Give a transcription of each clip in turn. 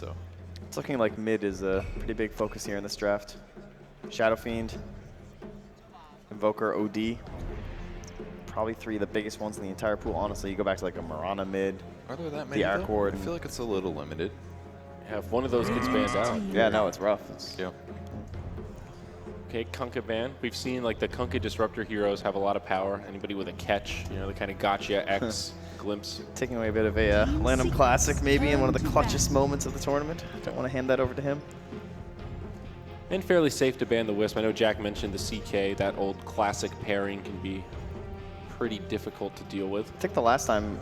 so. It's looking like mid is a pretty big focus here in this draft. Shadow Fiend, Invoker, OD. Probably three of the biggest ones in the entire pool. Honestly, you go back to like a Marana mid. Are there that many? The Arc Ward. I feel like it's a little limited. Yeah, if one of those gets banned out. Yeah, no, it's rough. Yeah. Okay, Kunkka ban. We've seen like the Kunkka disruptor heroes have a lot of power. Anybody with a catch, you know, the kind of gotcha X glimpse. Taking away a bit of a Lanham Classic maybe in one of the clutchest moments of the tournament. Don't want to hand that over to him. And fairly safe to ban the Wisp. I know Jack mentioned the CK. That old classic pairing can be pretty difficult to deal with. I think the last time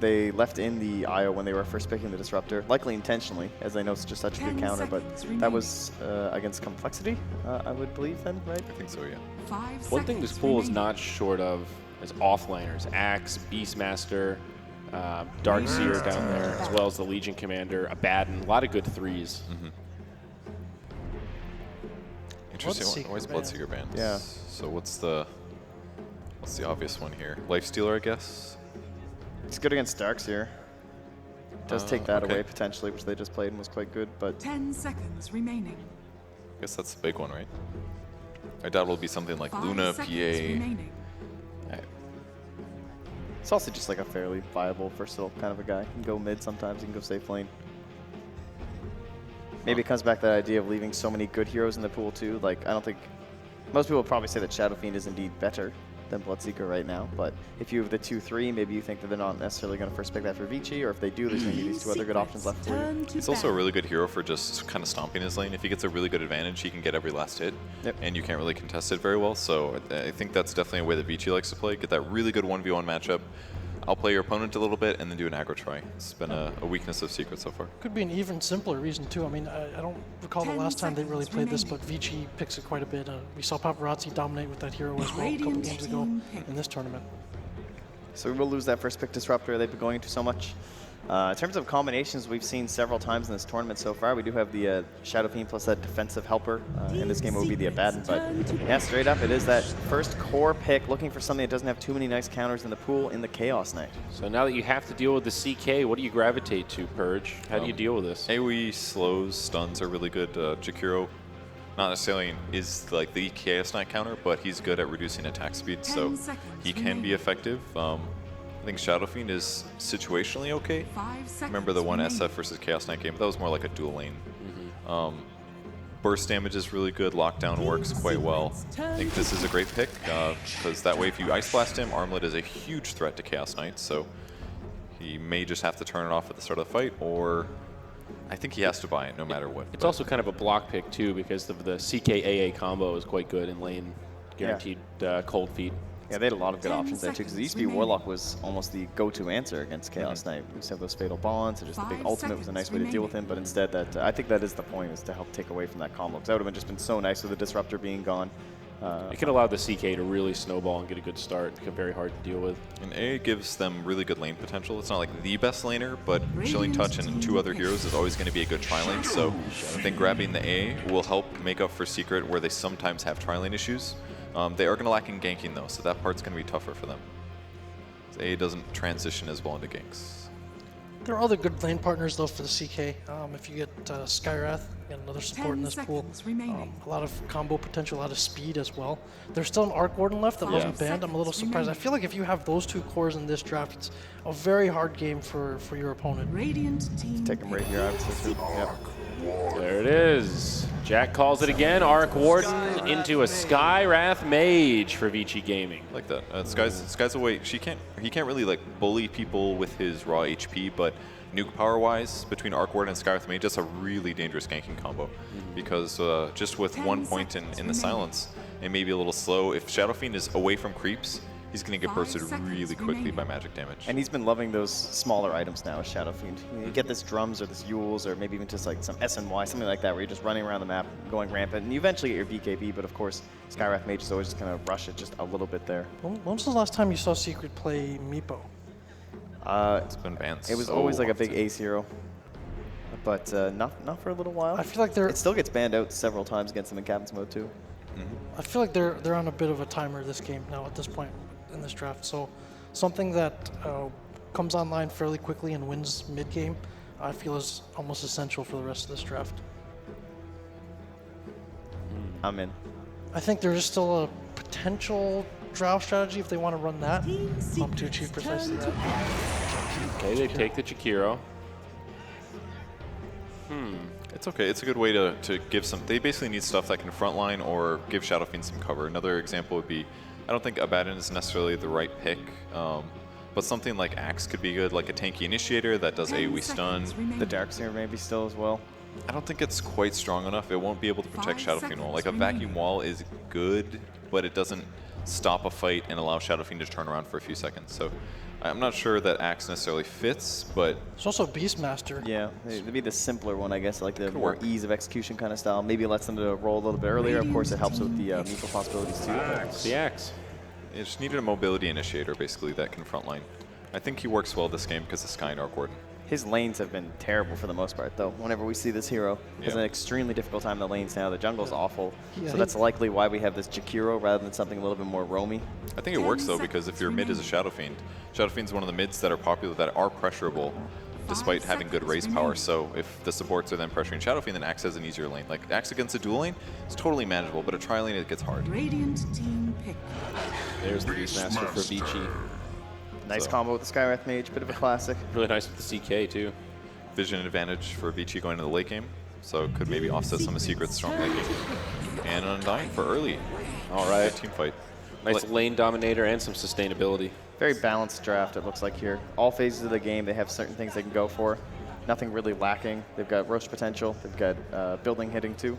they left in the IO when they were first picking the Disruptor, likely intentionally, as they know it's just such a good counter, but that was against Complexity, I would believe then, right? I think so, yeah. One thing this pool is not short of is offlaners. Axe, Beastmaster, Darkseer down there, as well as the Legion Commander, Abaddon, a lot of good threes. Interesting. Always Bloodseeker banned. Yeah. So what's the obvious one here? Lifestealer, I guess? It's good against Darkseer. Does take that away potentially, which they just played and was quite good, but 10 seconds remaining. I guess that's the big one, right? I doubt it'll be something like Luna, PA. It's also just like a fairly viable, versatile kind of a guy. You can go mid sometimes, you can go safe lane. Maybe it comes back to that idea of leaving so many good heroes in the pool too. Like, I don't think, most people would probably say that Shadow Fiend is indeed better than Bloodseeker right now, but if you have the 2-3, maybe you think that they're not necessarily going to first pick that for Vici, or if they do, there's going to be these two other good options left for you. He's also a really good hero for just kind of stomping his lane. If he gets a really good advantage, he can get every last hit, and you can't really contest it very well, so I think that's definitely a way that Vici likes to play. Get that really good 1v1 matchup, outplay your opponent a little bit, and then do an aggro try. It's been a weakness of Secret so far. Could be an even simpler reason, too. I mean, I don't recall the last time they really played this, but Vici picks it quite a bit. We saw Paparazzi dominate with that hero as well a couple games ago in this tournament. So we will lose that first pick Disruptor they've been going into so much. In terms of combinations we've seen several times in this tournament so far, we do have the Shadow Fiend plus that defensive helper. In this game it would be the Abaddon, but yeah, straight up it is that first core pick, looking for something that doesn't have too many nice counters in the pool in the Chaos Knight. So now that you have to deal with the CK, what do you gravitate to, Purge? How do you deal with this? AoE slows, stuns are really good. Jakiro, not necessarily is like the Chaos Knight counter, but he's good at reducing attack speed, so he can be effective. I think Shadow Fiend is situationally okay. Remember the one SF versus Chaos Knight game? That was more like a dual lane. Burst damage is really good. Lockdown works quite well. I think this is a great pick because that way if you Ice Blast him, Armlet is a huge threat to Chaos Knight, so he may just have to turn it off at the start of the fight, or I think he has to buy it no matter what. It's also kind of a block pick too because of the CK-AA combo is quite good in lane, guaranteed cold feed. Yeah, they had a lot of good options there too, because it used to be Warlock was almost the go-to answer against Chaos Knight. We used to have those Fatal Bonds, or just the big ultimate was a nice way to deal with him, but instead that, I think that is the point, is to help take away from that combo, because that would have just been so nice with the Disruptor being gone. It can allow the CK to really snowball and get a good start. Become very hard to deal with. And A gives them really good lane potential. It's not like the best laner, but Chilling Touch and two other heroes is always going to be a good tri-lane, so I think grabbing the A will help make up for Secret, where they sometimes have tri-lane issues. They are going to lack in ganking though, so that part's going to be tougher for them. A doesn't transition as well into ganks. There are other good lane partners though for the CK. If you get Skyrath, again, another support in this pool. A lot of combo potential, a lot of speed as well. There's still an Arc Warden left that wasn't banned. I'm a little surprised. I feel like if you have those two cores in this draft, it's a very hard game for your opponent. Take him right here, I would say. Yep. There it is. Jack calls it again. Arc Warden into a Skywrath Mage for Vici Gaming. Like that. Sky's away. He can't really like bully people with his raw HP, but nuke power wise, between Arc Warden and Skywrath Mage, that's a really dangerous ganking combo. Because just with 1 point in the silence, it may be a little slow. If Shadow Fiend is away from creeps, he's going to get bursted really quickly by magic damage. And he's been loving those smaller items now as Shadow Fiend. You get this drums or this Yules or maybe even just like some SNY, something like that, where you're just running around the map, going rampant, and you eventually get your BKB, but of course, Skywrath Mage is always just going to rush it just a little bit there. When was the last time you saw Secret play Meepo? It's been banned. It was always like a big ace hero, but not for a little while. I feel like it still gets banned out several times against them in Captain's Mode too. I feel like they're on a bit of a timer this game now at this point in this draft. So something that comes online fairly quickly and wins mid game, I feel is almost essential for the rest of this draft. I'm in. I think there is still a potential draft strategy if they want to run that to achieve precisely that. Okay, they take the Chikiro. It's okay. It's a good way to give some. They basically need stuff that can frontline or give Shadow Fiend some cover. Another example would be, I don't think Abaddon is necessarily the right pick, but something like Axe could be good, like a tanky initiator that does AoE stun. The Darkseer maybe still as well. I don't think it's quite strong enough. It won't be able to protect Shadow Fiend well. Like a vacuum wall is good, but it doesn't stop a fight and allow Shadow Fiend to turn around for a few seconds. So I'm not sure that Axe necessarily fits, but it's also Beastmaster. Yeah, it'd be the simpler one, I guess, like the more work. ease of execution kind of style. Maybe lets them to roll a little bit earlier. Of course, it helps with the Meeple possibilities too. It's the Axe. it just needed a mobility initiator basically that can frontline. I think he works well this game because of Sky and Arc Warden. His lanes have been terrible for the most part, though. Whenever we see this hero, he has an extremely difficult time in the lanes now. The jungle's awful, so that's likely why we have this Chikiro rather than something a little bit more roamy. I think it works though because if your mid is a Shadow Fiend, Shadow Fiend's one of the mids that are popular that are pressurable despite having good raise power. So if the supports are then pressuring Shadow Fiend, then Axe has an easier lane. Like Axe against a dual lane, it's totally manageable, but a tri lane it gets hard. Radiant team pick. There's the Beastmaster for Vici. Nice combo with the Skywrath Mage, bit of a classic. Really nice with the CK too. Vision advantage for Vici going to the late game, so it could maybe offset some of Secret's strong late game. And Undying for early. All right. Good team fight. Nice lane dominator and some sustainability. Very balanced draft, it looks like here. All phases of the game, they have certain things they can go for. Nothing really lacking. They've got roast potential. They've got building hitting too,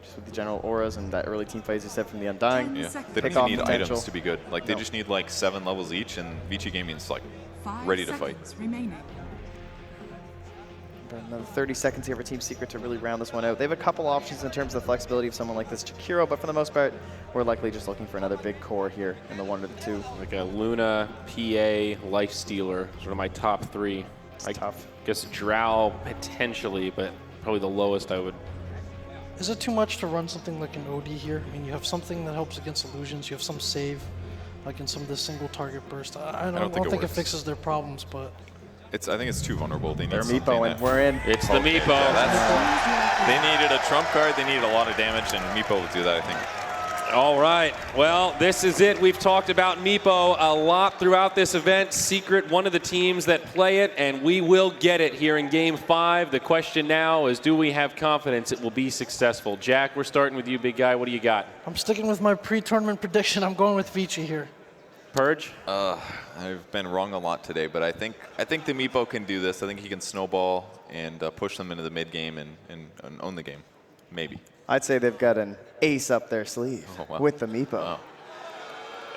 just with the general auras and that early team phase you said from the Undying. Yeah, they don't even need items to be good. Like they just need like 7 levels each, and Vici Gaming's like ready to fight. Remaining. Another 30 seconds here for Team Secret to really round this one out. They have a couple options in terms of the flexibility of someone like this Chikiro, but for the most part, we're likely just looking for another big core here in the 1 or the 2. Like a Luna, PA, Life Stealer, sort of my top 3. It's tough. Guess Drow potentially, but probably the lowest I would. Is it too much to run something like an OD here? I mean, you have something that helps against illusions. You have some save, like in some of the single target burst. I don't think it fixes their problems, but I think it's too vulnerable. They need They're something Meepo, and we're in. It's the Meepo. They needed a trump card. They needed a lot of damage, and Meepo will do that, I think. All right. Well, this is it. We've talked about Meepo a lot throughout this event. Secret, one of the teams that play it, and we will get it here in Game 5. The question now is, do we have confidence it will be successful? Jack, we're starting with you, big guy. What do you got? I'm sticking with my pre-tournament prediction. I'm going with Vici here. Purge? I've been wrong a lot today, but I think the Meepo can do this. I think he can snowball and push them into the mid game and own the game, maybe. I'd say they've got an ace up their sleeve with the Meepo. Wow.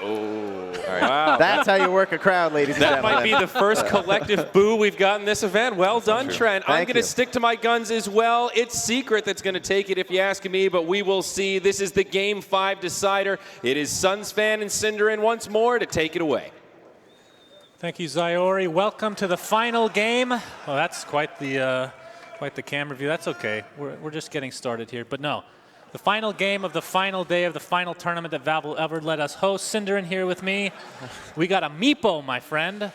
Oh, all right. Wow. That's how you work a crowd, ladies and That gentlemen. might be the first collective boo we've got in this event. Well done, true. Trent. I'm Thank going to you. stick to my guns as well. It's Secret that's going to take it, if you ask me, but we will see. This is the Game 5 decider. It is Suns fan and Cinderin once more to take it away. Thank you, Zayori. Welcome to the final game. Well, that's quite the camera view. That's okay. We're just getting started here. But no, the final game of the final day of the final tournament that Valve will ever let us host. Cinderin here with me. We got a Meepo, my friend.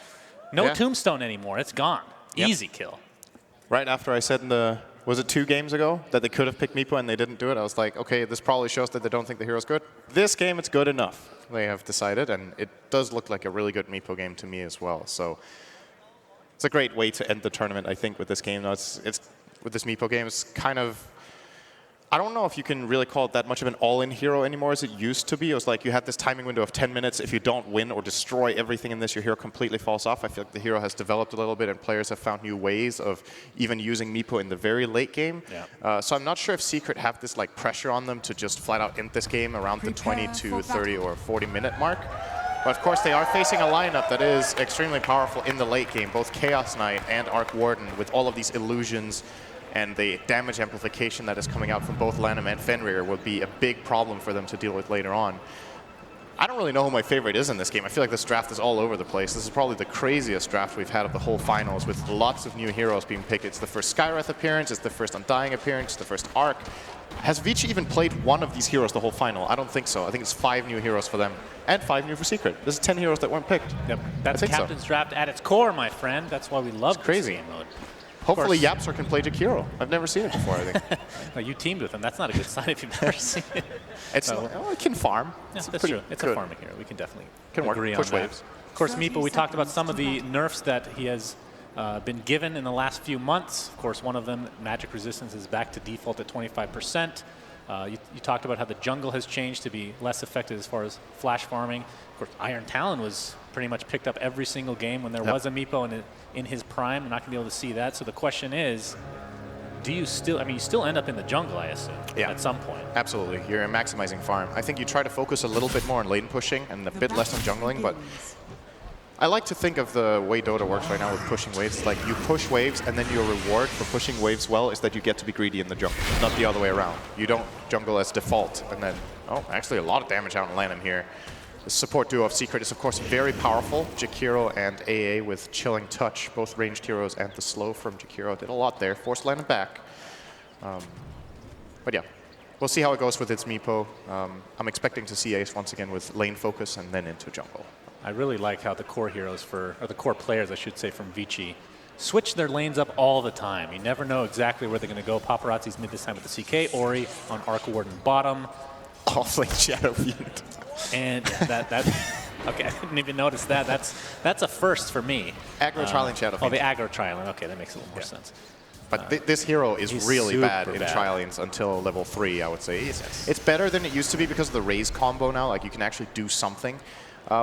No Tombstone anymore. It's gone. Easy kill. Right after I said was it 2 games ago, that they could have picked Meepo and they didn't do it, I was like, okay, this probably shows that they don't think the hero's good. This game, it's good enough, they have decided, and it does look like a really good Meepo game to me as well. So it's a great way to end the tournament, I think, with this game. Now, it's with this Meepo game, it's kind of, I don't know if you can really call it that much of an all-in hero anymore as it used to be. It was like you had this timing window of 10 minutes. If you don't win or destroy everything in this, your hero completely falls off. I feel like the hero has developed a little bit, and players have found new ways of even using Meepo in the very late game. Yeah. So I'm not sure if Secret have this like pressure on them to just flat out end this game around the 20 to 30 or 40-minute mark. But of course, they are facing a lineup that is extremely powerful in the late game, both Chaos Knight and Arc Warden, with all of these illusions. And the damage amplification that is coming out from both Lanham and Fenrir will be a big problem for them to deal with later on. I don't really know who my favorite is in this game. I feel like this draft is all over the place. This is probably the craziest draft we've had of the whole finals, with lots of new heroes being picked. It's the first Skywrath appearance, it's the first Undying appearance, it's the first Arc. Has Vici even played one of these heroes the whole final? I don't think so. I think it's 5 new heroes for them, and 5 new for Secret. This is 10 heroes that weren't picked. Yep. That's Captain's Draft at its core, my friend. That's why we love crazy. this game mode. Hopefully Yapsor can play Jakiro. I've never seen it before, I think. Well, you teamed with him. That's not a good sign if you've never seen it. It's it can farm. Yeah, that's true. It's a farming hero. We can definitely agree on push that. waves. Of course, Meepo, we talked about some of the nerfs that he has been given in the last few months. Of course, one of them, magic resistance, is back to default at 25%. You talked about how the jungle has changed to be less effective as far as flash farming. Of course, Iron Talon was pretty much picked up every single game when there was a Meepo in his prime. I'm not going to be able to see that. So the question is, do you still, I mean, you still end up in the jungle, I assume, at some point. Absolutely. You're maximizing farm. I think you try to focus a little bit more on lane pushing and a bit less on jungling, but I like to think of the way Dota works right now with pushing waves. It's like you push waves, and then your reward for pushing waves well is that you get to be greedy in the jungle, not the other way around. You don't jungle as default, and then, oh, actually a lot of damage out on Lanham here. The support duo of Secret is, of course, very powerful. Jakiro and AA with Chilling Touch, both ranged heroes, and the slow from Jakiro did a lot there. Forced Lanham back. But yeah, we'll see how it goes with its Meepo. I'm expecting to see Ace once again with lane focus and then into jungle. I really like how the core heroes or the core players, I should say, from Vici, switch their lanes up all the time. You never know exactly where they're going to go. Paparazzi's mid this time with the CK, Ori on Arc Warden bottom. Off-lane Shadow Fiend. And that okay, I didn't even notice that. That's a first for me. Aggro trialing Shadow Fiend. Oh, the aggro trialing. Okay, that makes a little more sense. But this hero is really bad in trialings until level 3, I would say. It's better than it used to be because of the Raze combo now. Like, you can actually do something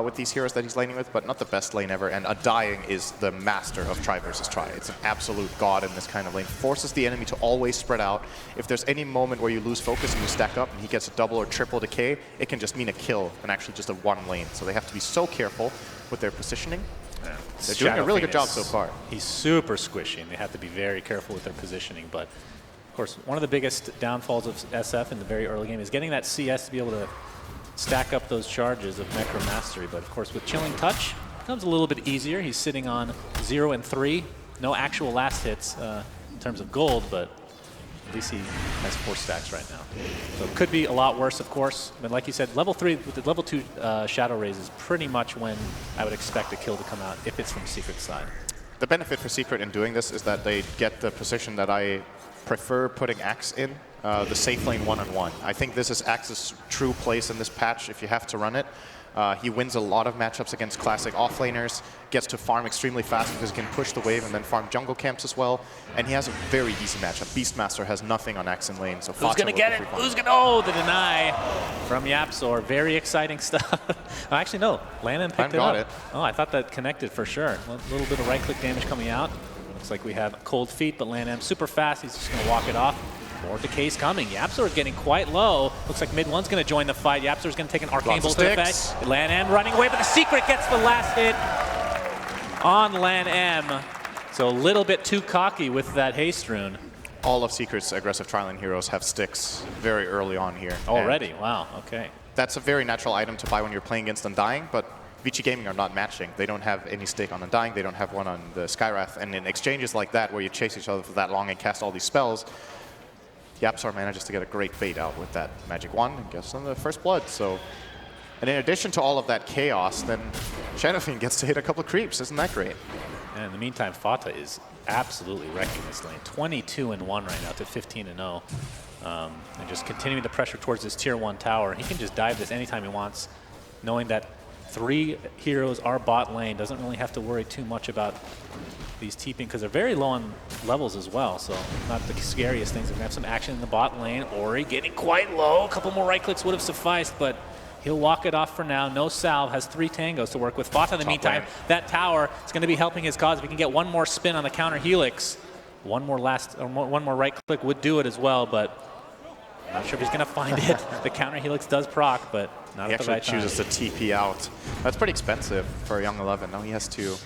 with these heroes that he's laning with, but not the best lane ever. And Undying is the master of try versus try. It's an absolute god in this kind of lane. Forces the enemy to always spread out. If there's any moment where you lose focus and you stack up and he gets a double or triple decay, it can just mean a kill and actually just a one lane. So they have to be so careful with their positioning. Yeah. They're doing a really good job so far. He's super squishy, and they have to be very careful with their positioning. But, of course, one of the biggest downfalls of SF in the very early game is getting that CS to be able to stack up those charges of Necro Mastery. But, of course, with Chilling Touch, it becomes a little bit easier. He's sitting on 0 and 3. No actual last hits in terms of gold, but at least he has 4 stacks right now. So it could be a lot worse, of course. But like you said, level 3 with the level 2 Shadow Raze is pretty much when I would expect a kill to come out if it's from Secret's side. The benefit for Secret in doing this is that they get the position that I prefer putting Axe in, the safe lane one-on-one. I think this is Axe's true place in this patch if you have to run it. He wins a lot of matchups against classic offlaners, gets to farm extremely fast because he can push the wave and then farm jungle camps as well. And he has a very easy matchup. Beastmaster has nothing on Axe in lane, so who's going to get it? Who's going to? Oh, the deny from Yapsor. Very exciting stuff. Actually, no. Lanham picked it up. Oh, I thought that connected for sure. A little bit of right-click damage coming out. Looks like we have cold feet, but Lanham super fast. He's just going to walk it off. More decays coming. Yapsor is getting quite low. Looks like mid one's going to join the fight. Yapsor is going to take an arcane bolt to the face. Lanham running away, but the Secret gets the last hit on Lanham. So a little bit too cocky with that haste rune. All of Secret's aggressive trialing heroes have sticks very early on here. Already? Wow, okay. That's a very natural item to buy when you're playing against Undying, but Vici Gaming are not matching. They don't have any stick on Undying. They don't have one on the Skywrath. And in exchanges like that, where you chase each other for that long and cast all these spells, Yapsor manages to get a great bait out with that magic wand and gets them the first blood. So, and in addition to all of that chaos, then Shadow Fiend gets to hit a couple of creeps. Isn't that great? And in the meantime, Fata is absolutely wrecking this lane. 22-1 right now to 15-0. And just continuing the pressure towards this tier 1 tower. He can just dive this anytime he wants, knowing that 3 heroes are bot lane. Doesn't really have to worry too much about these TPing because they're very low on levels as well. So not the scariest things. We're gonna have some action in the bot lane. Ori getting quite low. A couple more right clicks would have sufficed, but he'll walk it off for now. No salve, has 3 tangos to work with. Fata in the meantime, that tower is going to be helping his cause. If he can get one more spin on the counter helix, one more right click would do it as well, but I'm not sure if he's going to find it. The counter helix does proc, but not at the right time. He actually chooses to TP out. That's pretty expensive for a young 11. Now he has to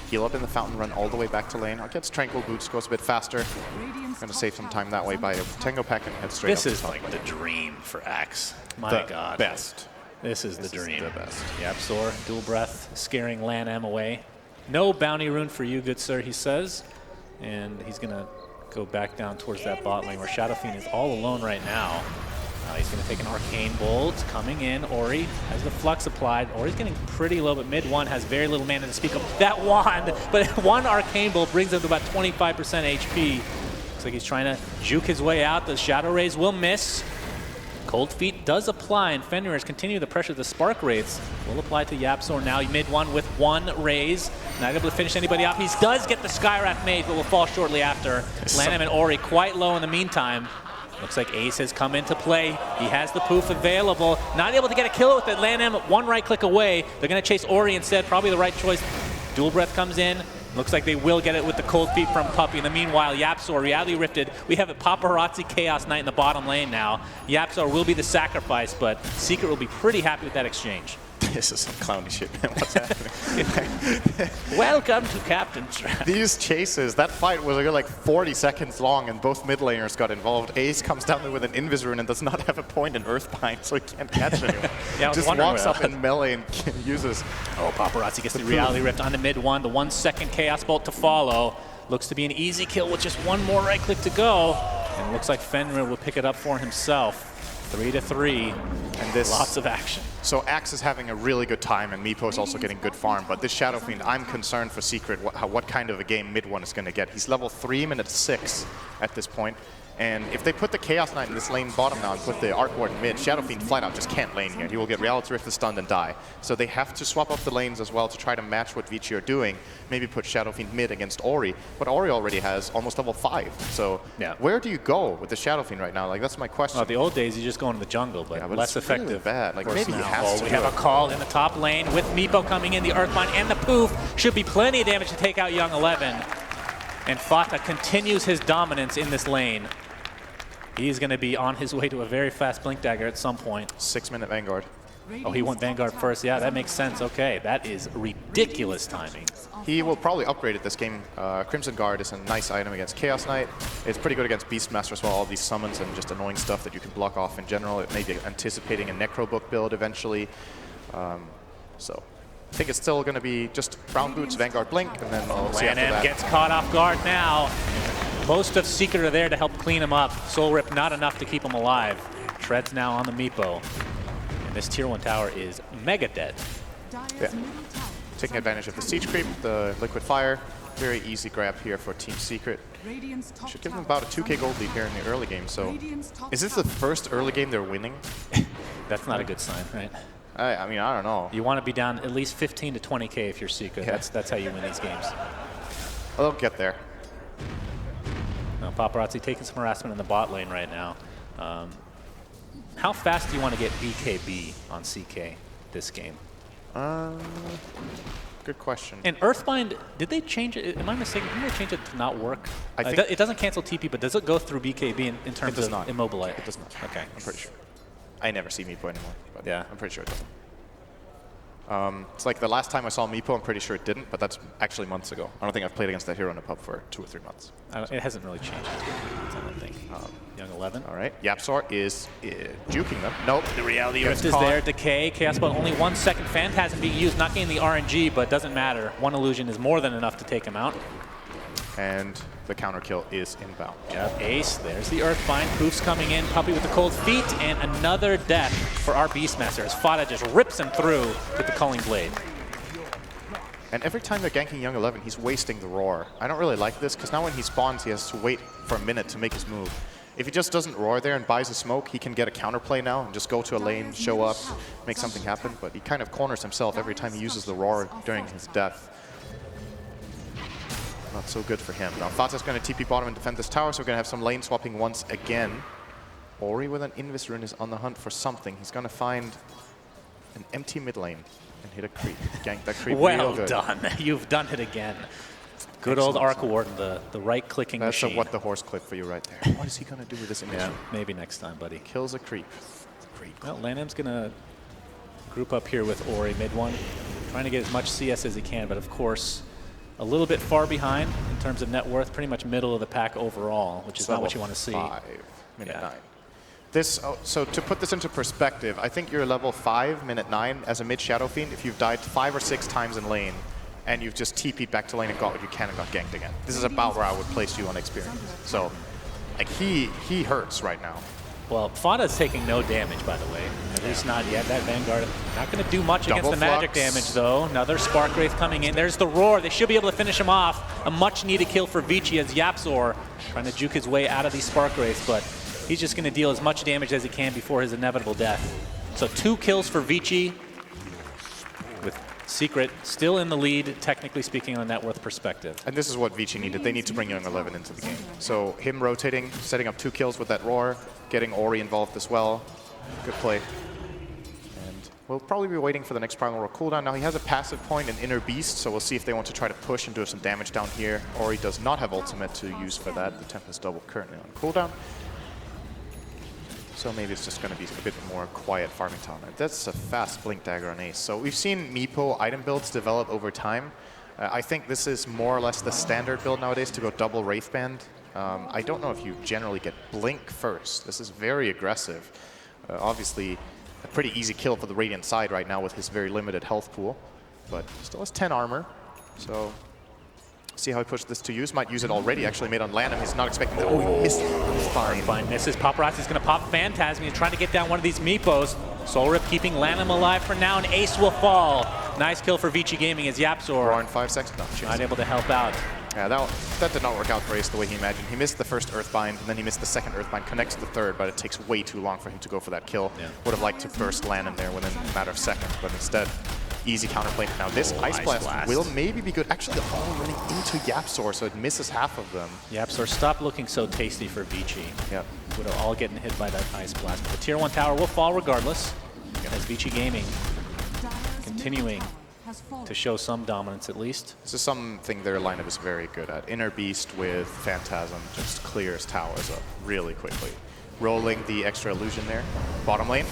heal up in the fountain, run all the way back to lane. Gets Tranquil Boots, goes a bit faster. Going to save some time that way by a Tango Pack and head straight up. This is like the dream for Axe. My God. Best. This is the dream. The best. Yapsor, dual breath, scaring Lanham away. No bounty rune for you, good sir, he says. And he's going to go back down towards that bot lane where Shadow Fiend is all alone right now. Now he's going to take an Arcane Bolt coming in. Ori has the Flux applied. Ori's getting pretty low, but mid one has very little mana to speak of. That wand, but one Arcane Bolt brings him to about 25% HP. Looks like he's trying to juke his way out. The Shadow Rays will miss. Cold Feet does apply, and Fenrir's continue the pressure. The Spark Wraiths will apply to YapzOr now. Mid one with one raise. Not able to finish anybody off. He does get the Skywrath made, but will fall shortly after. Lanham and Ori quite low in the meantime. Looks like Ace has come into play. He has the poof available. Not able to get a kill with it. Lanham one right click away. They're going to chase Ori instead. Probably the right choice. Dual Breath comes in. Looks like they will get it with the Cold Feet from Puppey. In the meanwhile, YapzOr, Reality Rifted. We have a Paparazzi Chaos Knight in the bottom lane now. YapzOr will be the sacrifice, but Secret will be pretty happy with that exchange. This is some clowny shit, man. What's happening? Welcome to Captain's Draft. These chases, that fight was like 40 seconds long, and both mid laners got involved. Ace comes down there with an Invis Rune and does not have a point in Earthbind, so he can't catch anyone. Yeah, just walks up in melee and uses. Oh, Paparazzi gets the Reality Rift on the mid one. The 1 second Chaos Bolt to follow. Looks to be an easy kill with just one more right click to go. And looks like Fenrir will pick it up for himself. 3-3, and this lots of action. So Axe is having a really good time, and Meepo is also getting good farm. But this Shadow Fiend, I'm concerned for Secret what kind of a game mid one is going to get. He's level 3, minute 6 at this point. And if they put the Chaos Knight in this lane bottom now and put the Arc Ward in mid, Shadow Fiend flat out just can't lane here. He will get Reality Rift stunned and die. So they have to swap up the lanes as well to try to match what Vici are doing. Maybe put Shadow Fiend mid against Ori. But Ori already has almost level 5. So yeah, where do you go with the Shadow Fiend right now? Like, that's my question. Well, the old days, you just go into the jungle, but, less effective. Really bad. Like, maybe he has to. We have a call in the top lane with Meepo coming in. The Earthbind and the poof should be plenty of damage to take out Young 11. And Fata continues his dominance in this lane. He's going to be on his way to a very fast Blink Dagger at some point. 6-minute Vanguard. Oh, he went Vanguard first. Yeah, that makes sense. Okay, that is ridiculous timing. He will probably upgrade it this game. Crimson Guard is a nice item against Chaos Knight. It's pretty good against Beastmaster as well, all these summons and just annoying stuff that you can block off in general. It may be anticipating a Necrobook build eventually. So I think it's still going to be just Brown Boots, Vanguard Blink, and then we'll see after that. Gets caught off guard now. Most of Secret are there to help clean him up. Soul Rip not enough to keep him alive. Tread's now on the Meepo. And this tier 1 tower is mega dead. Yeah. Taking advantage of the siege creep, the liquid fire. Very easy grab here for Team Secret. Should give them about a 2k gold lead here in the early game. So is this the first early game they're winning? That's not a good sign, right? I mean, I don't know. You want to be down at least 15 to 20k if you're Secret. Yeah. That's how you win these games. Well, they'll get there. Now, Paparazzi taking some harassment in the bot lane right now. How fast do you want to get BKB on CK this game? Good question. And Earthbind, did they change it? Am I mistaken? Didn't they change it to not work? I think it doesn't cancel TP, but does it go through BKB in terms of immobilize? It does not. Okay. I'm pretty sure. I never see Meepo anymore, but yeah, I'm pretty sure it doesn't. It's like the last time I saw Meepo, I'm pretty sure it didn't, but that's actually months ago. I don't think I've played against that hero in a pub for 2 or 3 months. It hasn't really changed, I don't think. Young 11. All right, YapzOr is juking them. Nope. The Reality Rift is there. Decay. Chaos Bolt, only 1 second. Phantasm being used, not getting the RNG, but doesn't matter. 1 illusion is more than enough to take him out. And the counter kill is inbound. Yep, Ace, there's the Earthbind. Poof's coming in, Puppey with the Cold Feet, and another death for our Beastmaster as Fata just rips him through with the Culling Blade. And every time they're ganking Young 11, he's wasting the Roar. I don't really like this, because now when he spawns, he has to wait for a minute to make his move. If he just doesn't Roar there and buys a smoke, he can get a counterplay now and just go to a lane, show up, make something happen. But he kind of corners himself every time he uses the Roar during his death. Not so good for him. Now Fata's going to TP bottom and defend this tower, so we're going to have some lane swapping once again. Ori with an Invis Rune is on the hunt for something. He's going to find an empty mid lane and hit a creep. Gank that creep real good. Well done. You've done it again. Good old Arc Warden, the right-clicking machine. That's a what the horse clip for you right there. What is he going to do with this image? Yeah, maybe next time, buddy. Kills a creep. Well, Lanham's going to group up here with Ori mid one, trying to get as much CS as he can, but of course, a little bit far behind in terms of net worth, pretty much middle of the pack overall, which is not what you want to see. 5, minute 9. This, so to put this into perspective, I think you're level 5, minute 9 as a mid Shadow Fiend if you've died 5 or 6 times in lane and you've just TP'd back to lane and got what you can and got ganked again. This is about where I would place you on experience. So, like, he hurts right now. Well, Fauda's taking no damage, by the way. At least not yet. That Vanguard not going to do much against the magic damage, though. Another Spark Wraith coming in. There's the Roar. They should be able to finish him off. A much-needed kill for Vici as Yapzor trying to juke his way out of these Spark Wraiths, but he's just going to deal as much damage as he can before his inevitable death. So 2 kills for Vici, with Secret still in the lead, technically speaking, on a net worth perspective. And this is what Vici needed. They need to bring Young 11 into the game. So him rotating, setting up 2 kills with that Roar, getting Ori involved as well. Good play. And we'll probably be waiting for the next Primal Roar cooldown. Now he has a passive point in Inner Beast, so we'll see if they want to try to push and do some damage down here. Ori does not have ultimate to use for that. The Tempest Double currently on cooldown. So maybe it's just going to be a bit more quiet farming time. That's a fast Blink Dagger on Ace. So we've seen Meepo item builds develop over time. I think this is more or less the standard build nowadays to go double Wraithband. I don't know if you generally get Blink first. This is very aggressive. Obviously, a pretty easy kill for the Radiant side right now with his very limited health pool. But still has 10 armor. So see how he pushed this to use. Might use it already, actually made on Lanham. He's not expecting that. Oh, he missed. Fine. Fine misses. Paparazzi's going to pop Phantasm. He's trying to get down one of these Meepos. Soul Rip keeping Lanham alive for now, and Ace will fall. Nice kill for Vici Gaming as Yapzor in 5 seconds. not able to help out. Yeah, that did not work out for Ace the way he imagined. He missed the first Earthbind, and then he missed the second Earthbind, connects to the third, but it takes way too long for him to go for that kill. Yeah. Would have liked to burst Lanham there within a matter of seconds, but instead, easy counterplay. Now this Ice Blast will maybe be good. Actually, they're all running into Yapzor, so it misses half of them. Yapzor, stop looking so tasty for Vici. Yep. Would have all getting hit by that Ice Blast. But the Tier 1 tower will fall regardless, as Vici Gaming continuing to show some dominance at least. This is something their lineup is very good at. Inner Beast with Phantasm just clears towers up really quickly. Rolling the extra illusion there. Bottom lane,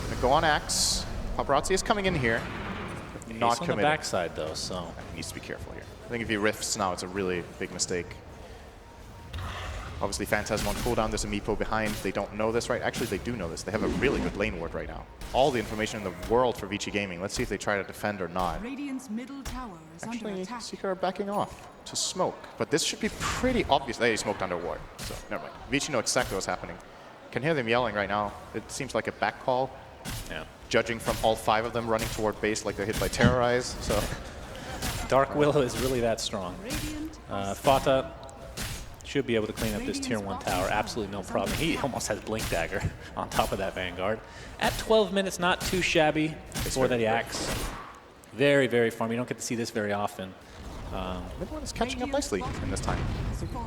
gonna go on Axe. Paparazzi is coming in here. Not committing. On the backside though, so he needs to be careful here. I think if he riffs now, it's a really big mistake. Obviously, Phantasm on cooldown. There's a Meepo behind. They don't know this, right? Actually, they do know this. They have a really good lane ward right now. All the information in the world for Vici Gaming. Let's see if they try to defend or not. Radiant's middle tower is Actually, under attack. Seeker are backing off to smoke. But this should be pretty obvious. They smoked under ward, so never mind. Vici know exactly what's happening. Can hear them yelling right now. It seems like a back call. Yeah. Judging from all 5 of them running toward base like they're hit by Terrorize. So Dark Will is really that strong. Fata should be able to clean up this Tier 1 tower. Absolutely no problem. He almost has Blink Dagger on top of that Vanguard. At 12 minutes, not too shabby for that Axe. Very, very farm. You don't get to see this very often. Mid-one is catching up nicely in this time.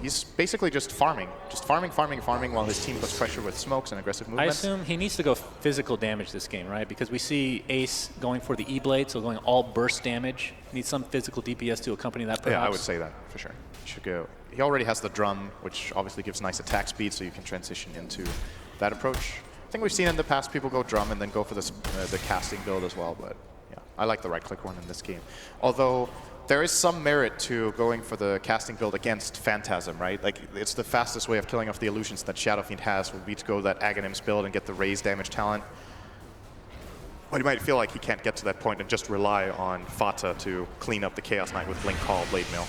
He's basically just farming. Just farming while his team puts pressure with smokes and aggressive movement. I assume he needs to go physical damage this game, right? Because we see Ace going for the E-Blade, so going all burst damage. Needs some physical DPS to accompany that, perhaps. Yeah, I would say that, for sure. He should go. He already has the drum, which obviously gives nice attack speed, so you can transition into that approach. I think we've seen in the past people go drum and then go for this, the casting build as well, but yeah, I like the right-click one in this game. Although, there is some merit to going for the casting build against Phantasm, right? Like, it's the fastest way of killing off the illusions that Shadow Fiend has, would be to go that Aghanims build and get the raise damage talent. But he might feel like he can't get to that point and just rely on Fata to clean up the Chaos Knight with Blink Call, Blade Mail.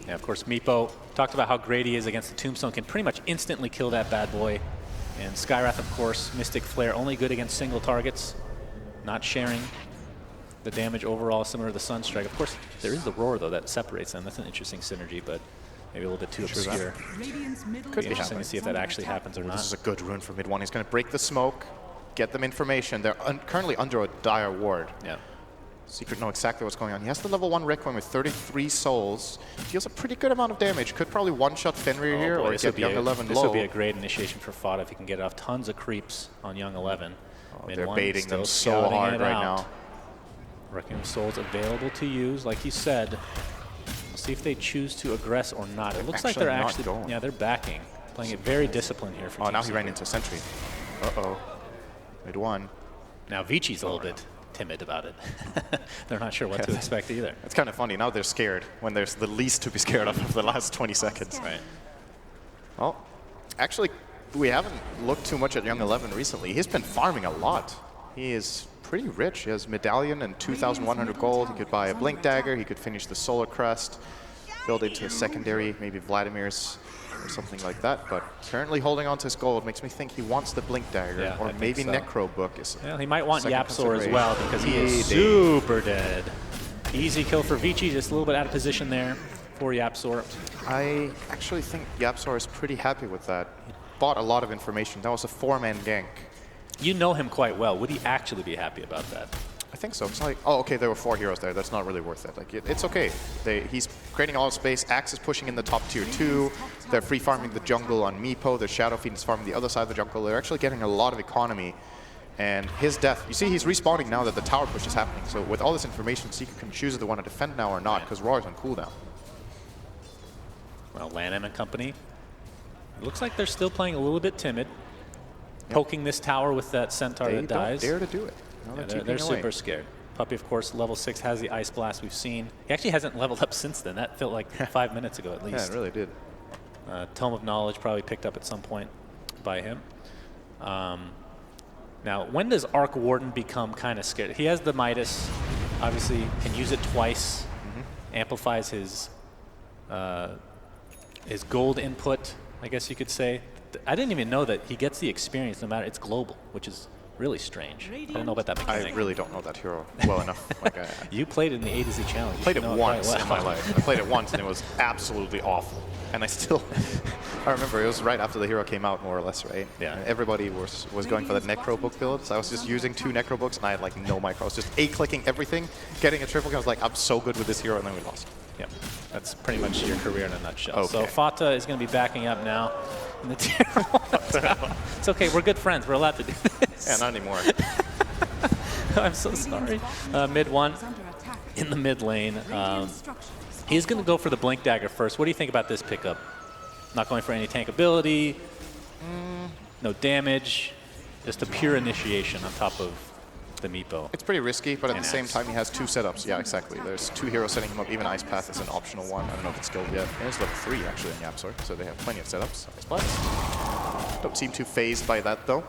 Yeah, of course, Meepo talked about how great he is against the Tombstone, can pretty much instantly kill that bad boy. And Skywrath, of course, Mystic Flare, only good against single targets, not sharing the damage overall, similar to the Sunstrike. Of course, there is the Roar, though, that separates them. That's an interesting synergy, but maybe a little bit too obscure. Could be interesting to see if that actually happens or not. This is a good rune for mid-one. He's going to break the smoke, get them information. They're currently under a dire ward. Yeah. Secret know exactly what's going on. He has the level 1 Requiem with 33 souls. Deals a pretty good amount of damage. Could probably one-shot Fenrir here or get Young 11 low. This would be a great initiation for Fata if he can get off tons of creeps on Young 11. Oh, they're baiting them so hard right now. Requiem Souls available to use, like you said. We'll see if they choose to aggress or not. It looks like they're actually, yeah, they're backing. Playing it very disciplined here for Team now he Secret. ran into a sentry. Uh-oh. Mid-one. Now Vici's a little bit timid about it. They're not sure what to expect either. It's kind of funny. Now they're scared when there's the least to be scared of for the last 20 seconds. Right. Well, actually, we haven't looked too much at Young 11 recently. He's been farming a lot. He is pretty rich. He has Medallion and 2,100 gold. He could buy a Blink Dagger. He could finish the Solar Crest, build into a secondary, maybe Vladimir's or something like that. But currently holding on to his gold makes me think he wants the Blink Dagger, Yeah, or I think maybe so. Necro Book is. Well, he might want second Yapsor as well because he is consideration. super dead. Easy kill for Vici, just a little bit out of position there for Yapsor. I actually think Yapsor is pretty happy with that. He bought a lot of information. That was a 4-man gank. You know him quite well. Would he actually be happy about that? I think so. It's like, oh, okay, there were 4 heroes there. That's not really worth it. Like, it's okay. He's creating all of space. Axe is pushing in the top tier 2. They're free farming the jungle on Meepo. The Shadow Fiend is farming the other side of the jungle. They're actually getting a lot of economy. And his death, you see, he's respawning now that the tower push is happening. So with all this information, Seeker can choose if they want to defend now or not, because Roar is on cooldown. Well, Lanham and company. It looks like they're still playing a little bit timid. Poking this tower with that centaur that dies. They don't dare to do it. No, Yeah, they're super scared. Puppey, of course, level 6 has the Ice Blast we've seen. He actually hasn't leveled up since then. That felt like 5 minutes ago at least. Yeah, it really did. Tome of Knowledge probably picked up at some point by him. Now, when does Arc Warden become kind of scared? He has the Midas, obviously can use it twice, amplifies his gold input, I guess you could say. I didn't even know that he gets the experience no matter, it's global, which is really strange. I didn't know about that mechanic. I really don't know that hero well enough. Like, You played in the A to Z challenge. I played it You know once quite in well. my life. I played it once and it was absolutely awful. And I still, I remember it was right after the hero came out, more or less, right? Yeah. And everybody was going for that Necro Book build. So I was just using 2 Necro Books and I had like no micro. I was just A-clicking everything, getting a triple kill. I was like, I'm so good with this hero, and then we lost. Yep, that's pretty much your career in a nutshell. Okay. So Fata is going to be backing up now in the tier 1. It's okay, we're good friends. We're allowed to do this. Yeah, not anymore. I'm so sorry. Mid 1 in the mid lane. He's going to go for the Blink Dagger first. What do you think about this pickup? Not going for any tank ability, no damage, just a pure initiation on top of the Meepo. It's pretty risky, but at the And same Axe. time, he has 2 setups. Yeah, exactly. There's 2 heroes setting him up. Even Ice Path is an optional one. I don't know if it's skilled yet. And it's level 3, actually, in Yapsor, so they have plenty of setups. Ice Blast. Don't seem too phased by that, though.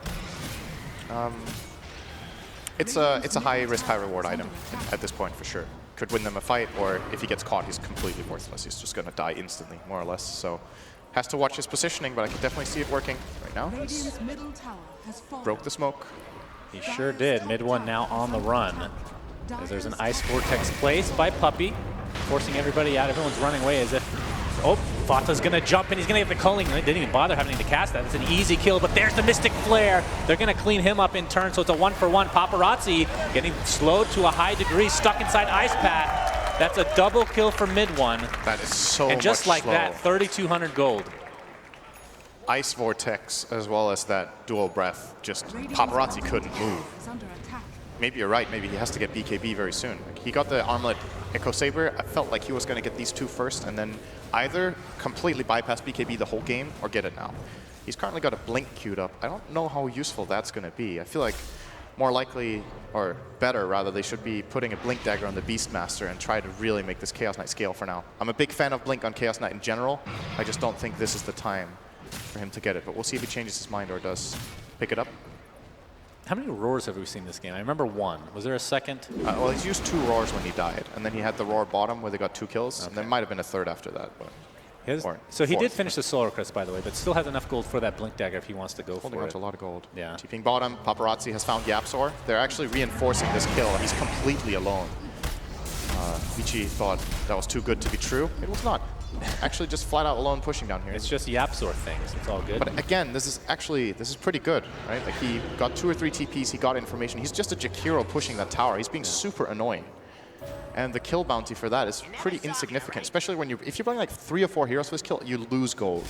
It's a high-risk, high-reward item at this point, for sure. Could win them a fight, or if he gets caught, he's completely worthless. He's just going to die instantly, more or less. So has to watch his positioning, but I can definitely see it working right now. He's broke the smoke. He sure did. Mid 1 now on the run. As there's an Ice Vortex placed by Puppey, forcing everybody out. Everyone's running away as if, oh, Fata's going to jump and he's going to get the culling. They didn't even bother having to cast that. It's an easy kill, but there's the Mystic Flare. They're going to clean him up in turn, so it's a 1-for-1. Paparazzi getting slowed to a high degree, stuck inside Ice Path. That's a double kill for mid 1. That is so much And just like slow. that, 3,200 gold. Ice Vortex, as well as that dual breath, just Paparazzi couldn't move. Maybe you're right, maybe he has to get BKB very soon. Like, he got the Armlet Echo Saber. I felt like he was going to get these 2 first and then either completely bypass BKB the whole game or get it now. He's currently got a Blink queued up. I don't know how useful that's going to be. I feel like more likely, or better rather, they should be putting a Blink Dagger on the Beastmaster and try to really make this Chaos Knight scale for now. I'm a big fan of Blink on Chaos Knight in general. I just don't think this is the time for him to get it, but we'll see if he changes his mind or does pick it up. How many roars have we seen this game? I remember 1. Was there a second? Well, he's used 2 roars when he died, and then he had the roar bottom where they got 2 kills, and there might have been a 3rd after that. But So he did fourth. finish the Solar Crest, by the way, but still has enough gold for that Blink Dagger if he wants to go Holding for on it. to a lot of gold. Yeah. TPing bottom, Paparazzi has found Yapsor. They're actually reinforcing this kill. He's completely alone. Vici thought that was too good to be true. It was not. Actually just flat out alone pushing down here. It's just Yapsor things. It's all good. But again, this is pretty good, right? Like, he got 2 or 3 TPs, he got information. He's just a Jakiro pushing that tower. He's being super annoying. And the kill bounty for that is pretty insignificant, especially when if you're playing like 3 or 4 heroes for this kill, you lose gold.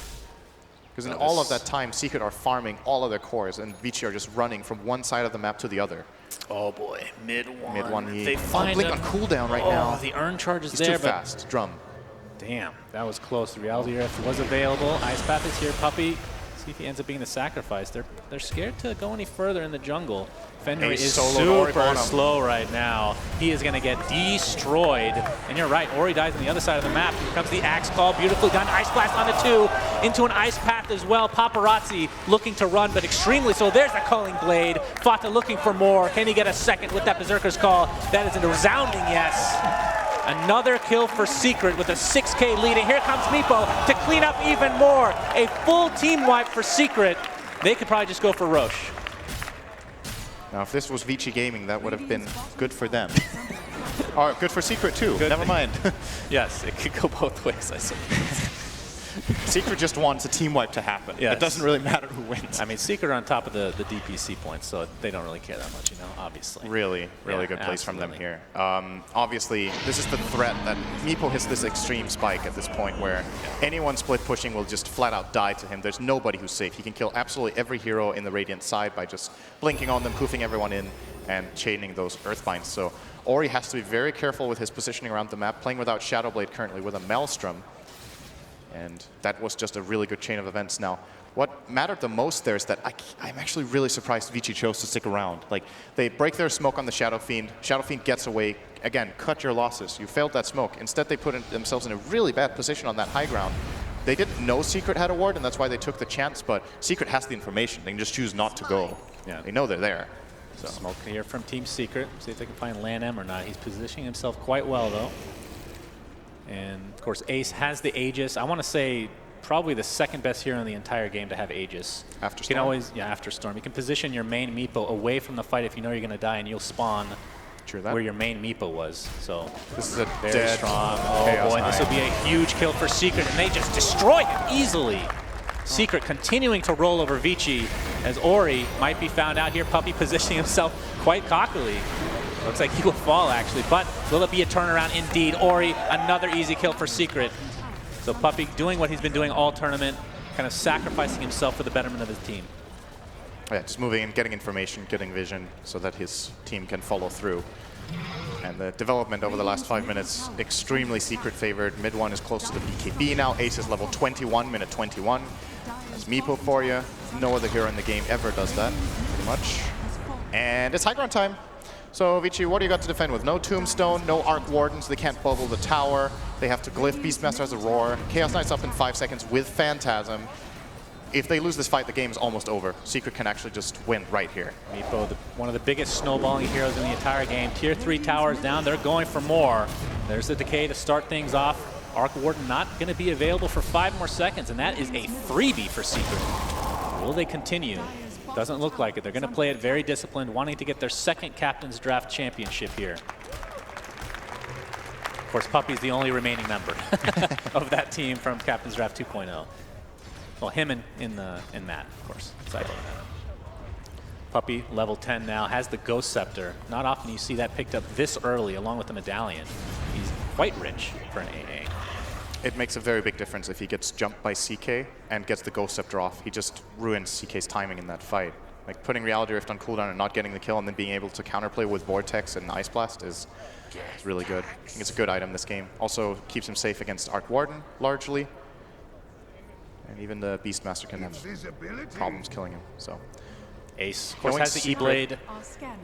Because in all of that time, Secret are farming all of their cores, and Vici are just running from one side of the map to the other. Oh boy, mid 1. Mid 1, They find Blink him. on cooldown right Oh, now. the urn charge is He's there, too but fast. Drum. damn, that was close. The Reality Rift was available. Ice Path is here. Puppey, see if he ends up being the sacrifice. They're scared to go any further in the jungle. Fenrir is super slow right now. He is going to get destroyed. And you're right, Ori dies on the other side of the map. Here comes the Axe Call, beautifully done. Ice Blast on the 2, into an Ice Path as well. Paparazzi looking to run, but extremely slow. There's the Culling Blade. Fata looking for more. Can he get a second with that Berserker's Call? That is a resounding yes. Another kill for Secret with a 6K lead, and here comes Meepo to clean up even more. A full team wipe for Secret. They could probably just go for Roche. Now, if this was Vici Gaming, that would have been good for them. Or good for Secret too. Good. Never mind. Yes, it could go both ways, I suppose. Secret just wants a team wipe to happen. Yes. It doesn't really matter who wins. I mean, Secret are on top of the DPC points, so they don't really care that much, you know, obviously. Really good plays from them here. Obviously, this is the threat that Meepo hits this extreme spike at this point where anyone split pushing will just flat out die to him. There's nobody who's safe. He can kill absolutely every hero in the Radiant side by just blinking on them, poofing everyone in, and chaining those Earthbinds. So Ori has to be very careful with his positioning around the map, playing without Shadowblade currently with a Maelstrom. And that was just a really good chain of events. Now, what mattered the most there is that I'm actually really surprised Vici chose to stick around. Like, they break their smoke on the Shadow Fiend. Shadow Fiend gets away. Again, cut your losses. You failed that smoke. Instead, they put themselves in a really bad position on that high ground. They didn't know Secret had a ward, and that's why they took the chance, but Secret has the information. They can just choose not to go. Yeah. They know they're there. So. Smoke here from Team Secret. See if they can find Lan M or not. He's positioning himself quite well, though. And, of course, Ace has the Aegis. I want to say probably the second best hero in the entire game to have Aegis. After Storm? Storm? You can always, after Storm. You can position your main Meepo away from the fight if you know you're going to die, and you'll spawn where your main Meepo was. So this is a very dead strong. Oh, boy, and this will be a huge kill for Secret, and they just destroy him easily. Secret continuing to roll over Vici as Ori might be found out here. Puppy positioning himself quite cockily. Looks like he will fall, actually, but will it be a turnaround? Indeed. Ori, another easy kill for Secret. So Puppy doing what he's been doing all tournament, kind of sacrificing himself for the betterment of his team. Yeah, just moving in, getting information, getting vision, so that his team can follow through. And the development over the last 5 minutes, extremely Secret favored. Mid one is close to the BKB now. Ace is level 21, minute 21. That's Meepo for you. No other hero in the game ever does that, pretty much. And it's high ground time. So, Vici, what do you got to defend with? No Tombstone, no Arc Wardens, they can't bubble the tower. They have to glyph, Beastmaster has a roar. Chaos Knight's up in 5 seconds with Phantasm. If they lose this fight, the game is almost over. Secret can actually just win right here. Meepo, one of the biggest snowballing heroes in the entire game. Tier 3 towers down, they're going for more. There's the Decay to start things off. Arc Warden not going to be available for 5 more seconds, and that is a freebie for Secret. Will they continue? Doesn't look like it. They're going to play it very disciplined, wanting to get their second Captain's Draft championship here. Of course, Puppy's the only remaining member of that team from Captain's Draft 2.0. Well, him and Matt, of course. Puppy, level 10 now, has the Ghost Scepter. Not often you see that picked up this early, along with the Medallion. He's quite rich for an AA. It makes a very big difference if he gets jumped by CK and gets the Ghost Scepter off. He just ruins CK's timing in that fight. Like, putting Reality Rift on cooldown and not getting the kill and then being able to counterplay with Vortex and Ice Blast is really good. I think it's a good item this game. Also keeps him safe against Arc Warden, largely. And even the Beastmaster can have problems killing him. So Ace, of course, has the E-Blade,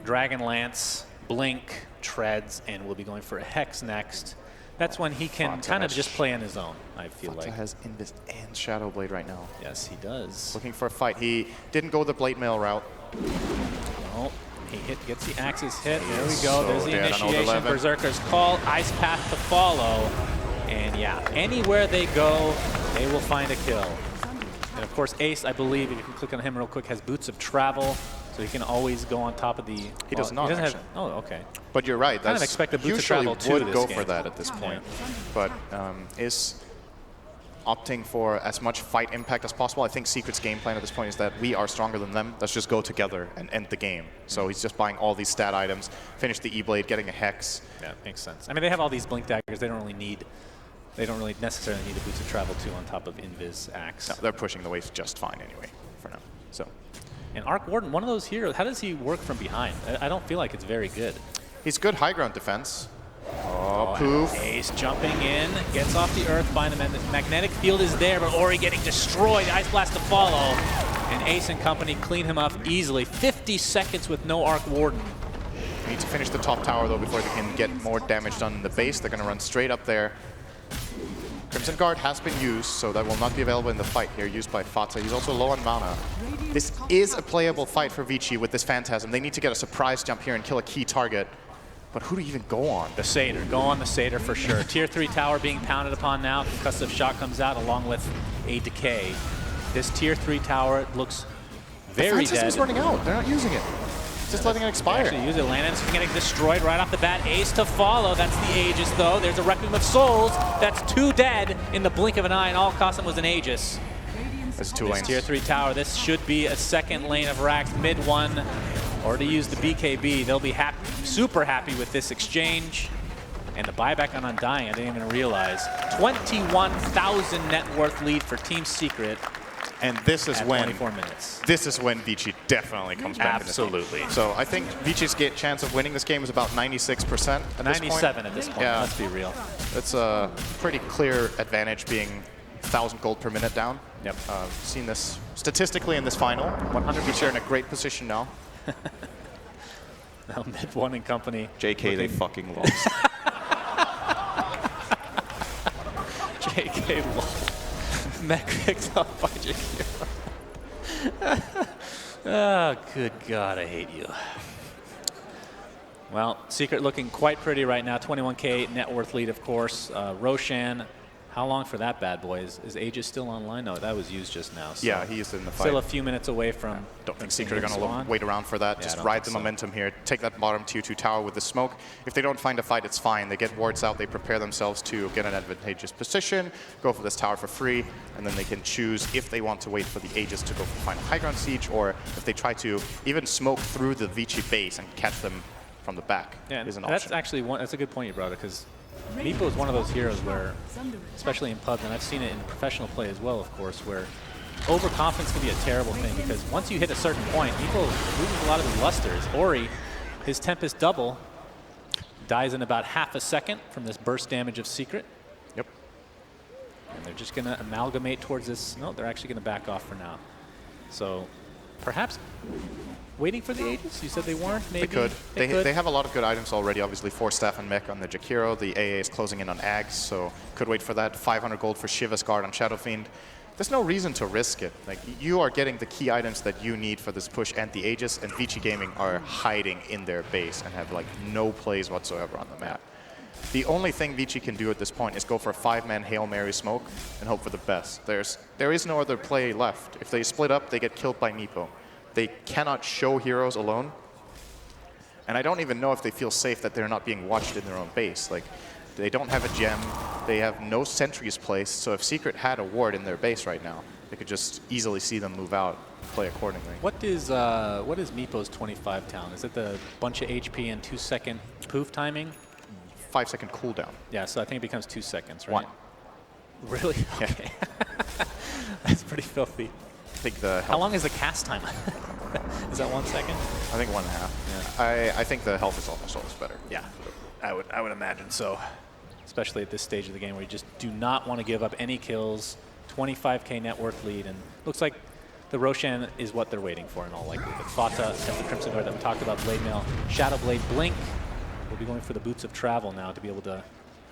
Dragon Lance, Blink, Treads, and we'll be going for a Hex next. That's when he can kind of just play on his own, I feel like. Has Invis and Shadowblade right now. Yes, he does. Looking for a fight. He didn't go the Blade Mail route. Well, he gets the Axis hit. There we go. There's the initiation. Berserker's Call, Ice Path to follow. And yeah, anywhere they go, they will find a kill. And of course, Ace, I believe, if you can click on him real quick, has Boots of Travel. So he can always go on top of the... He does not, actually. Oh, okay. But you're right. I kind of expected Boots of Travel too. Usually would go for that at this point. But is opting for as much fight impact as possible. I think Secret's game plan at this point is that we are stronger than them. Let's just go together and end the game. So he's just buying all these stat items, finish the E-Blade, getting a Hex. Yeah, makes sense. I mean, they have all these Blink Daggers. They don't really necessarily need the Boots of Travel too on top of Invis, Axe. No, they're pushing the waves just fine anyway for now. So. And Arc Warden, one of those heroes, how does he work from behind? I don't feel like it's very good. He's good high ground defense. Oh, poof. Ace jumping in, gets off the Earthbind, and then the magnetic field is there, but Ori getting destroyed. Ice Blast to follow. And Ace and company clean him up easily. 50 seconds with no Arc Warden. They need to finish the top tower, though, before they can get more damage done in the base. They're going to run straight up there. Crimson Guard has been used, so that will not be available in the fight here, used by Fata. He's also low on mana. This is a playable fight for Vici with this Phantasm. They need to get a surprise jump here and kill a key target. But who do you even go on? The Satyr. Go on the Satyr for sure. Tier 3 tower being pounded upon now. Concussive shot comes out along with a decay. This Tier 3 tower looks very the dead. system's running out. They're not using it. Just letting it expire. Actually use it. Landon's getting destroyed right off the bat. Ace to follow. That's the Aegis, though. There's a Requiem of Souls. That's 2 dead in the blink of an eye, and all it cost him was an Aegis. There's 2 This lanes. Tier 3 tower. This should be a second lane of racks, mid one, or to use the BKB. They'll be super happy with this exchange. And the buyback on Undying, I didn't even realize. 21,000 net worth lead for Team Secret. And this is at when 24 minutes. This is when Vici definitely comes back. Absolutely. In this game. So I think Vici's chance of winning this game is about 96% at 97 this point. at this point. Yeah. Let's be real. That's a pretty clear advantage being 1,000 gold per minute down. Yep. Seen this statistically in this final. 100 Vici are in a great position now. Now mid one and company. JK, they fucking lost. JK lost. Mech picked up by JK. Oh, good God, I hate you. Well, Secret looking quite pretty right now. 21K net worth lead, of course. Roshan, how long for that bad boy? Is Aegis still online? No, that was used just now. So Yeah, he is in the fight. still a few minutes away from. Don't think Secret are going to wait around for that. Yeah, Just I don't ride think the so. momentum here. Take that bottom tier 2 tower with the smoke. If they don't find a fight, it's fine. They get wards out. They prepare themselves to get an advantageous position, go for this tower for free, and then they can choose if they want to wait for the Aegis to go for the final high ground siege, or if they try to even smoke through the Vici base and catch them from the back. Yeah, is an that's option. actually one. That's a good point you brought up, because Meepo is one of those heroes where, especially in pubs, and I've seen it in professional play as well, of course, where overconfidence can be a terrible thing, because once you hit a certain point, Meepo loses a lot of his lusters. Ori, his Tempest double, dies in about half a second from this burst damage of Secret. Yep. And they're just going to amalgamate towards this. No, they're actually going to back off for now. So perhaps waiting for the Aegis? You said they weren't? Maybe They could. They could. They have a lot of good items already. Obviously, 4 staff and mech on the Jakiro. The AA is closing in on Ags, so could wait for that. 500 gold for Shiva's Guard on Shadow Fiend. There's no reason to risk it. Like, you are getting the key items that you need for this push, and the Aegis and Vici Gaming are hiding in their base and have like no plays whatsoever on the map. The only thing Vici can do at this point is go for a 5-man Hail Mary smoke and hope for the best. There is no other play left. If they split up, they get killed by Meepo. They cannot show heroes alone. And I don't even know if they feel safe that they're not being watched in their own base. Like, they don't have a gem. They have no sentries placed. So if Secret had a ward in their base right now, they could just easily see them move out, play accordingly. What is Meepo's 25 town? Is it the bunch of HP and 2-second poof timing? 5-second cooldown. Yeah, so I think it becomes 2 seconds, right? 1. Really? Okay. That's pretty filthy. I think the How long is the cast time? Is that 1 second? I think 1.5. Yeah. I think the health is almost always better. Yeah, I would imagine so. Especially at this stage of the game where you just do not want to give up any kills. 25K net worth lead, and looks like the Roshan is what they're waiting for in all likelihood. Fata has the Crimson Guard that we talked about, Blade Mail, Shadow Blade, Blink. We'll be going for the Boots of Travel now to be able to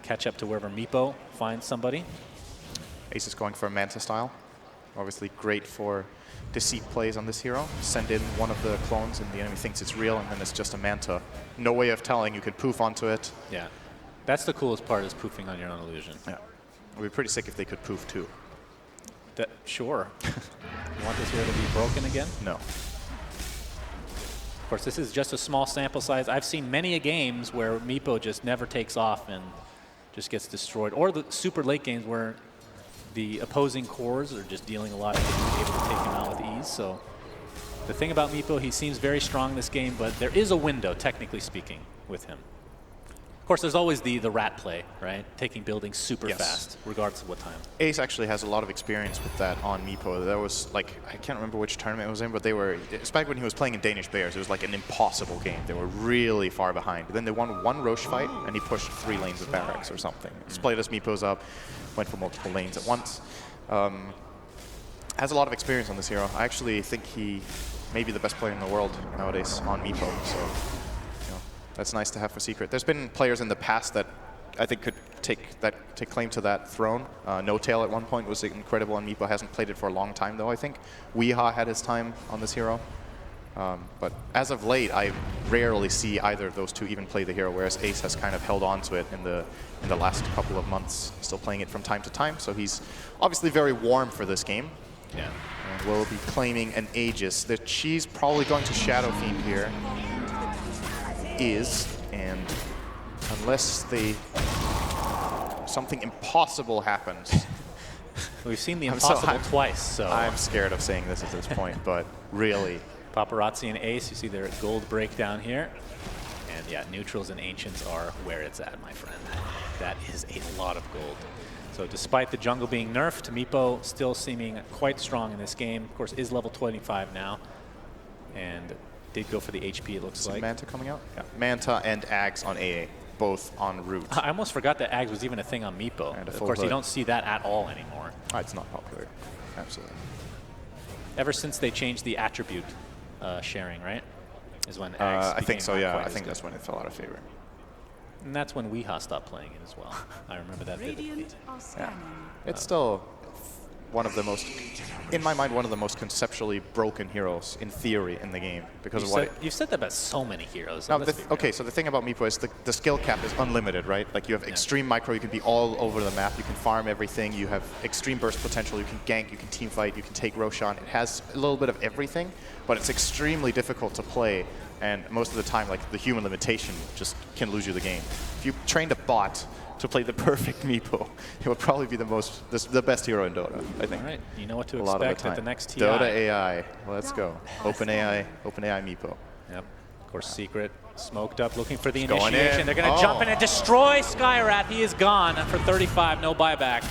catch up to wherever Meepo finds somebody. Ace is going for a Manta style. Obviously great for deceit plays on this hero. Send in one of the clones and the enemy thinks it's real, and then it's just a Manta. No way of telling. You could poof onto it. Yeah. That's the coolest part, is poofing on your own illusion. Yeah. It would be pretty sick if they could poof too. Sure. You want this hero to be broken again? No. Of course, this is just a small sample size. I've seen many games where Meepo just never takes off and just gets destroyed. Or the super late games where the opposing cores are just dealing a lot and able to take him out with ease. So the thing about Meepo, he seems very strong this game, but there is a window, technically speaking, with him. Of course, there's always the rat play, right? Taking buildings super fast, regardless of what time. Ace actually has a lot of experience with that on Meepo. There was like, I can't remember which tournament it was in, but they were, it's back when he was playing in Danish Bears, it was like an impossible game. They were really far behind. Then they won 1 Roche fight, and he pushed 3 lanes of barracks or something. Split his Meepos up, went for multiple lanes at once. Has a lot of experience on this hero. I actually think he may be the best player in the world nowadays on Meepo, so that's nice to have for Secret. There's been players in the past that I think could take claim to that throne. No Tail at one point was incredible on Meepo. Hasn't played it for a long time though, I think. Weeha had his time on this hero. But as of late, I rarely see either of those two even play the hero, whereas Ace has kind of held on to it in the last couple of months, still playing it from time to time. So he's obviously very warm for this game. Yeah. And will be claiming an Aegis. The Chi's probably going to Shadow Fiend here. And unless something impossible happens. We've seen the impossible twice, so. I'm scared of saying this at this point, but really. Paparazzi and Ace, you see their gold breakdown here. And yeah, neutrals and ancients are where it's at, my friend. That is a lot of gold. So despite the jungle being nerfed, Meepo still seeming quite strong in this game. Of course, is level 25 now. And did go for the HP, it looks like. Manta coming out? Yeah. Manta and Ags on AA, both en route. I almost forgot that Ags was even a thing on Meepo. Of course, you don't see that at all anymore. It's not popular. Absolutely. Ever since they changed the attribute sharing, right? Is when Ags I think so, yeah. I think good. that's when it fell out of favor. And that's when Weeha stopped playing it as well. I remember that vividly. Yeah. It's still one of the most, in my mind, one of the most conceptually broken heroes in theory in the game because of what you've said that about so many heroes. Now, okay, so the thing about Meepo is the skill cap is unlimited, right? Like you have extreme micro, you can be all over the map, you can farm everything, you have extreme burst potential, you can gank, you can team fight, you can take Roshan. It has a little bit of everything, but it's extremely difficult to play, and most of the time, like the human limitation just can lose you the game. If you trained a bot to play the perfect Meepo, it would probably be the best hero in Dota, I think. All right, you know what to expect at the next TI. Dota AI, let's go. OpenAI Meepo. Yep, of course, Secret smoked up, looking for the He's going initiation. in. They're going to jump in and destroy Skyrath. He is gone for 35, no buyback.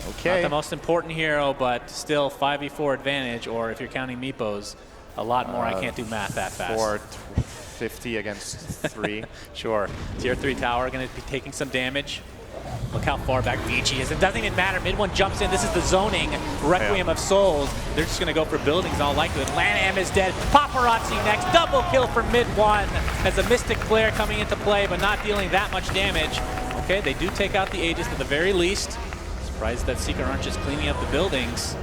Okay. Not the most important hero, but still 5v4 advantage, or if you're counting Meepos, a lot more. I can't do math that fast. 450 against 3. Sure. Tier 3 tower going to be taking some damage. Look how far back Vici is. It doesn't even matter. Mid one jumps in. This is the zoning Requiem of Souls. They're just going to go for buildings in all likelihood. Lanham is dead. Paparazzi next. Double kill for mid one as a Mystic Flare coming into play, but not dealing that much damage. Okay, they do take out the Aegis at the very least. Surprised that Secret aren't just cleaning up the buildings.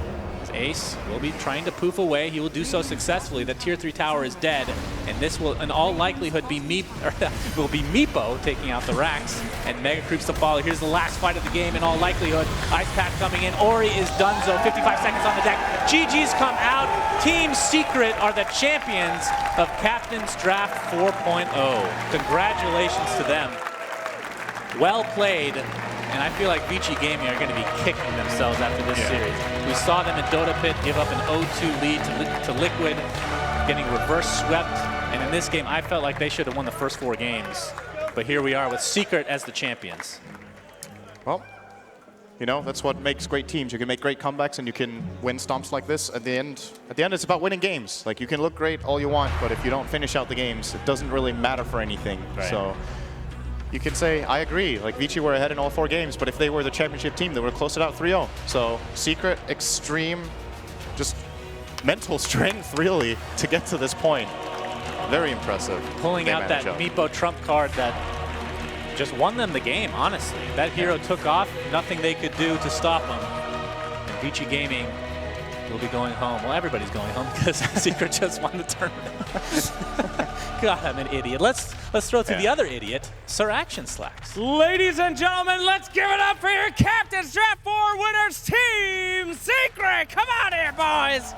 Ace will be trying to poof away. He will do so successfully. The tier 3 tower is dead, and this will in all likelihood be Meepo taking out the racks, and Mega Creeps to follow. Here's the last fight of the game in all likelihood. Ice Pack coming in. Ori is donezo. 55 seconds on the deck. GG's come out. Team Secret are the champions of Captain's Draft 4.0. Congratulations to them. Well played. And I feel like Vici Gaming are going to be kicking themselves after this series. We saw them in Dota Pit give up an 0-2 lead to Liquid, getting reverse swept. And in this game, I felt like they should have won the first 4 games. But here we are with Secret as the champions. Well, you know, that's what makes great teams. You can make great comebacks and you can win stomps like this. At the end, it's about winning games. Like, you can look great all you want, but if you don't finish out the games, it doesn't really matter for anything. Right. So you can say, I agree, like Vici were ahead in all 4 games, but if they were the championship team, they would have closed it out 3-0. So Secret, extreme, just mental strength, really, to get to this point. Very impressive. Pulling out that Meepo trump card that just won them the game, honestly. That hero took off, nothing they could do to stop him. And Vici Gaming will be going home. Well, everybody's going home because Secret just won the tournament. God, I'm an idiot. Let's throw to the other idiot, Sir Action Slacks. Ladies and gentlemen, let's give it up for your Captain's Draft 4 winners, Team Secret. Come on here, boys.